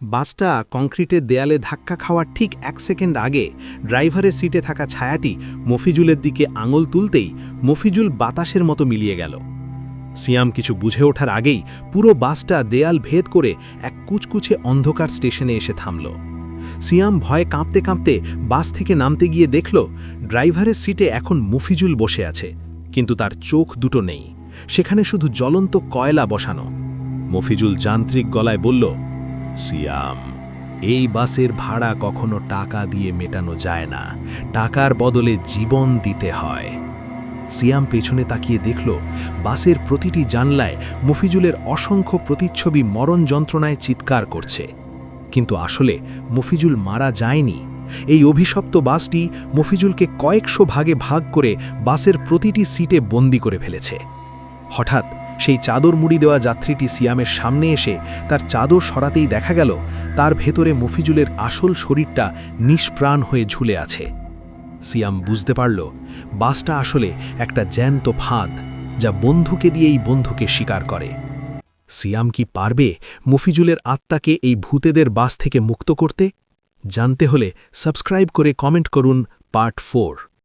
বাসটা কংক্রিটের দেয়ালে ধাক্কা খাওয়ার ঠিক ১ সেকেন্ড আগে ড্রাইভারের সিটে থাকা ছায়াটি মফিজুলের দিকে আঙুল তুলতেই মফিজুল বাতাসের মতো মিলিয়ে গেল। সিয়াম কিছু বুঝে ওঠার আগেই পুরো বাসটা দেয়াল ভেদ করে এক কুচকুচে অন্ধকার স্টেশনে এসে থামল। সিয়াম ভয়ে কাঁপতে কাঁপতে বাস থেকে নামতে গিয়ে দেখল ড্রাইভারের সিটে এখন মফিজুল বসে আছে, কিন্তু তার চোখ দুটো নেই, সেখানে শুধু জ্বলন্ত কয়লা বসানো। মফিজুল যান্ত্রিক গলায় বলল, সিয়াম, এই বাসের ভাড়া কখনো টাকা দিয়ে মেটানো যায় না, টাকার বদলে জীবন দিতে হয়। সিয়াম পেছনে তাকিয়ে দেখল বাসের প্রতিটি জানলায় মফিজুলের অসংখ্য প্রতিচ্ছবি মরণ যন্ত্রণায় চিৎকার করছে। কিন্তু আসলে মফিজুল মারা যায়নি। এই অভিশপ্ত বাসটি মফিজুলকে কয়েকশো ভাগে ভাগ করে বাসের প্রতিটি সিটে বন্দি করে ফেলেছে। হঠাৎ সেই চাদর মুড়ি দেওয়া যাত্রীটি সিয়ামের সামনে এসে তার চাদর সরাতেই দেখা গেল তার ভেতরে মফিজুলের আসল শরীরটা নিষ্প্রাণ হয়ে ঝুলে আছে। সিয়াম বুঝতে পারল বাসটা আসলে একটা জ্যান্ত ফাঁদ, যা বন্ধুকে দিয়েই বন্ধুকে শিকার করে। সিয়াম কি পারবে মফিজুলের আত্মাকে এই ভূতেদের বাস থেকে মুক্ত করতে? জানতে হলে সাবস্ক্রাইব করে কমেন্ট করুন পার্ট 4।